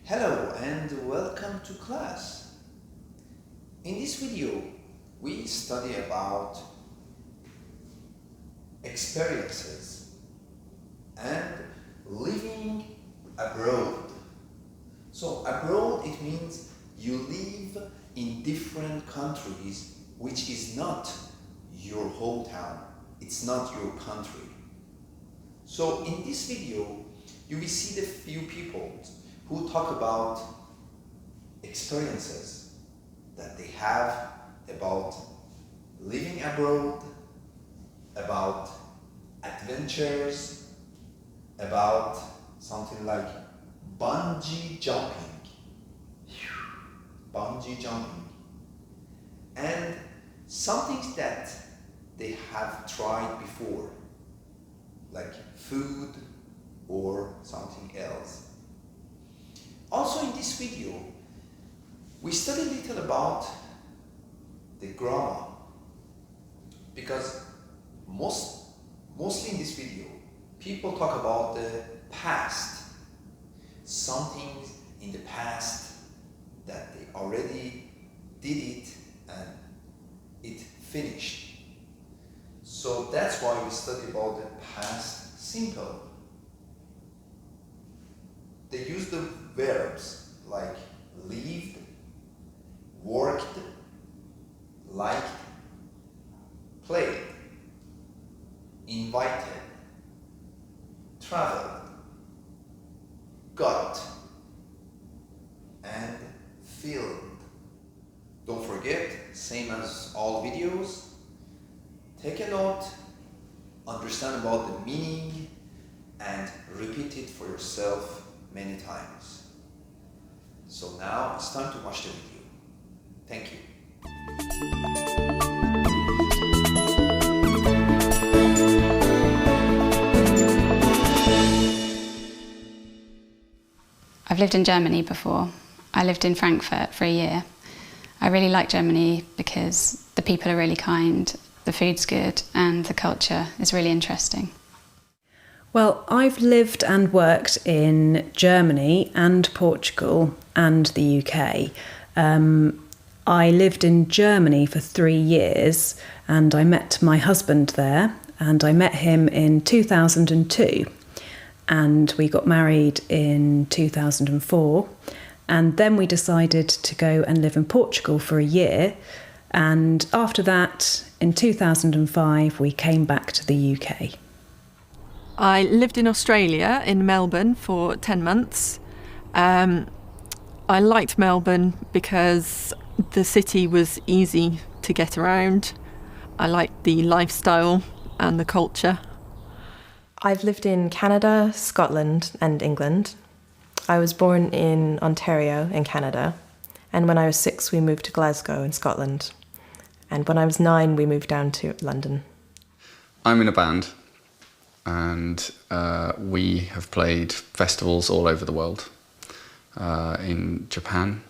Hello and welcome to class. In this video, we study about experiences and living abroad. So abroad, it means you live in different countries, which is not your hometown. It's not your country. So in this video, you will see the few people who talk about experiences that they have about living abroad, about adventures, about something like bungee jumping, and some things that they have tried before, like food or something else. Also in this video, we study a little about the grammar, because mostly in this video, people talk about the past, some things in the past that they already did it and it finished. So that's why we study about the past simple. They use the verbs like lived, worked, liked, played, invited, traveled, got, and filmed. Don't forget, same as all videos, take a note, understand about the meaning, and repeat it for yourself many times. So now it's time to watch the video. Thank you. I've lived in Germany before. I lived in Frankfurt for a year. I really like Germany because the people are really kind, the food's good, and the culture is really interesting. Well, I've lived and worked in Germany and Portugal and the UK. I lived in Germany for 3 years and I met my husband there, and I met him in 2002 and we got married in 2004, and then we decided to go and live in Portugal for a year, and after that in 2005 we came back to the UK. I lived in Australia, in Melbourne, for 10 months. I liked Melbourne because the city was easy to get around. I liked the lifestyle and the culture. I've lived in Canada, Scotland and England. I was born in Ontario in Canada, and when I was 6 we moved to Glasgow in Scotland, and when I was 9 we moved down to London. I'm in a band. And we have played festivals all over the world, in Japan,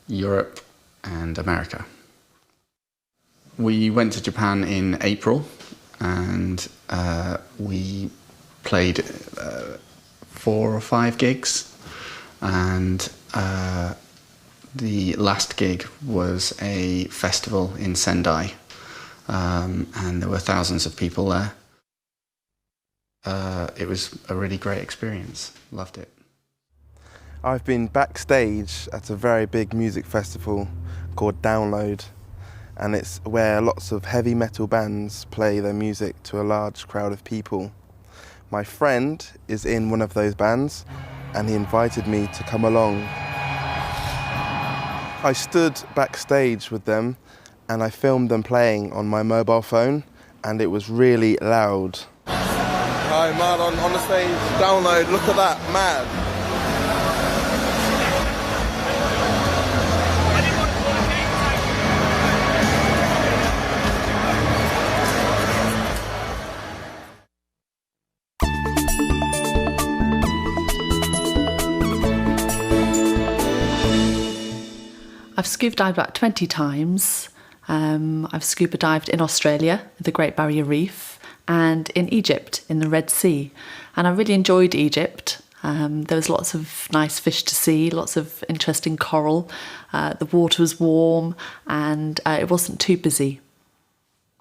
Europe and America. We went to Japan in April and we played 4 or 5 gigs, and the last gig was a festival in Sendai, and there were thousands of people there. It was a really great experience. Loved it. I've been backstage at a very big music festival called Download, and it's where lots of heavy metal bands play their music to a large crowd of people. My friend is in one of those bands and he invited me to come along. I stood backstage with them and I filmed them playing on my mobile phone, and it was really loud. Hi, mad on the stage, Download, look at that, mad. I've scuba dived about 20 times. I've scuba dived in Australia, the Great Barrier Reef, and in Egypt, in the Red Sea. And I really enjoyed Egypt. There was lots of nice fish to see, lots of interesting coral. The water was warm and it wasn't too busy.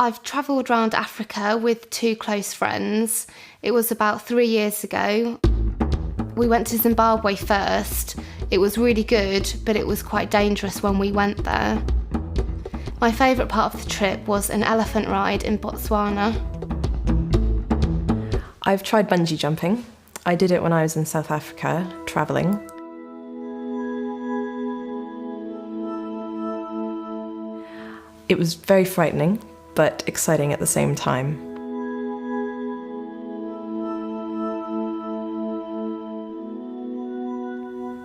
I've travelled around Africa with 2 close friends. It was about 3 years ago. We went to Zimbabwe first. It was really good, but it was quite dangerous when we went there. My favourite part of the trip was an elephant ride in Botswana. I've tried bungee jumping. I did it when I was in South Africa, travelling. It was very frightening, but exciting at the same time.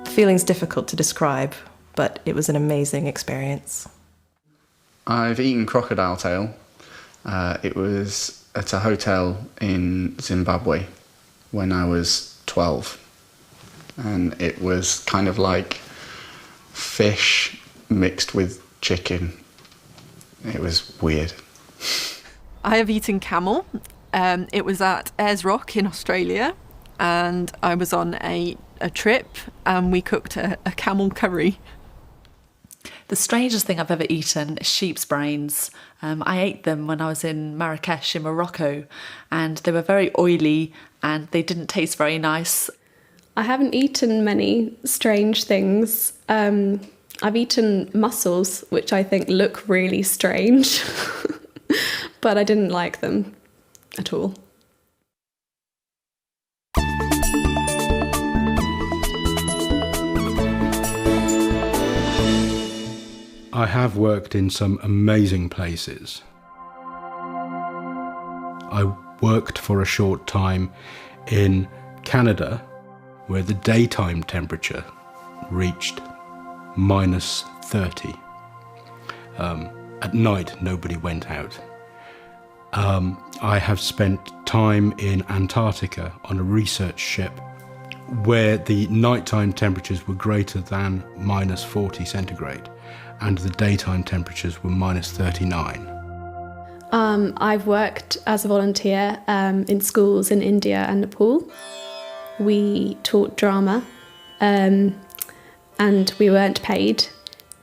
The feeling's difficult to describe, but it was an amazing experience. I've eaten crocodile tail. It was at a hotel in Zimbabwe when I was 12. And it was kind of like fish mixed with chicken. It was weird. I have eaten camel. It was at Ayers Rock in Australia, and I was on a trip and we cooked a camel curry. The strangest thing I've ever eaten is sheep's brains. I ate them when I was in Marrakesh in Morocco, and they were very oily and they didn't taste very nice. I haven't eaten many strange things. I've eaten mussels, which I think look really strange, but I didn't like them at all. I have worked in some amazing places. I worked for a short time in Canada, where the daytime temperature reached -30. At night, nobody went out. I have spent time in Antarctica on a research ship where the nighttime temperatures were greater than -40 centigrade and the daytime temperatures were -39. I've worked as a volunteer in schools in India and Nepal. We taught drama and we weren't paid,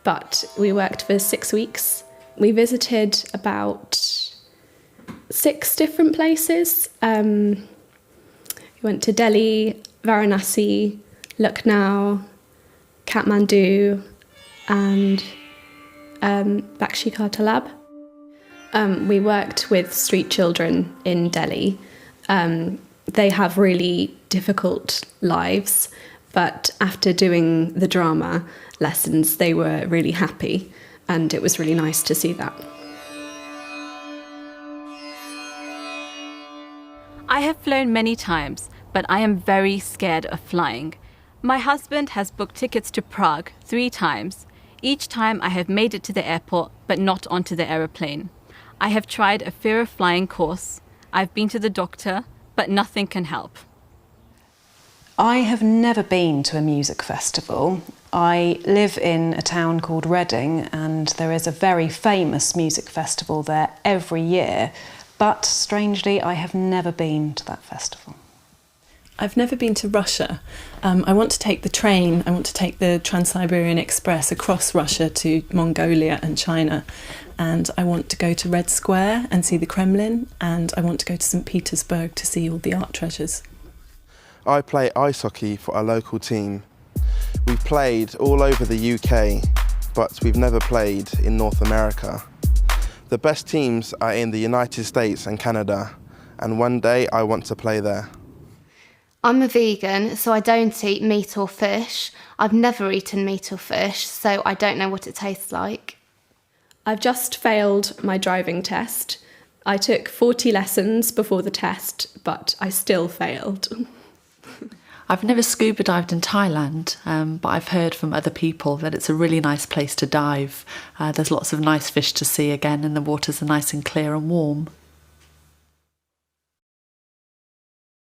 but we worked for 6 weeks. We visited about 6 different places. We went to Delhi, Varanasi, Lucknow, Kathmandu and Bakshi Ka Talab. We worked with street children in Delhi. They have really difficult lives, but after doing the drama lessons, they were really happy, and it was really nice to see that. I have flown many times, but I am very scared of flying. My husband has booked tickets to Prague 3 times. Each time I have made it to the airport, but not onto the aeroplane. I have tried a fear of flying course. I've been to the doctor, but nothing can help. I have never been to a music festival. I live in a town called Reading, and there is a very famous music festival there every year, but strangely I have never been to that festival. I've never been to Russia. I want to take the train, I want to take the Trans-Siberian Express across Russia to Mongolia and China, and I want to go to Red Square and see the Kremlin, and I want to go to St. Petersburg to see all the art treasures. I play ice hockey for a local team. We've played all over the UK, but we've never played in North America. The best teams are in the United States and Canada, and one day I want to play there. I'm a vegan, so I don't eat meat or fish. I've never eaten meat or fish, so I don't know what it tastes like. I've just failed my driving test. I took 40 lessons before the test, but I still failed. I've never scuba dived in Thailand, but I've heard from other people that it's a really nice place to dive. There's lots of nice fish to see again, and the waters are nice and clear and warm.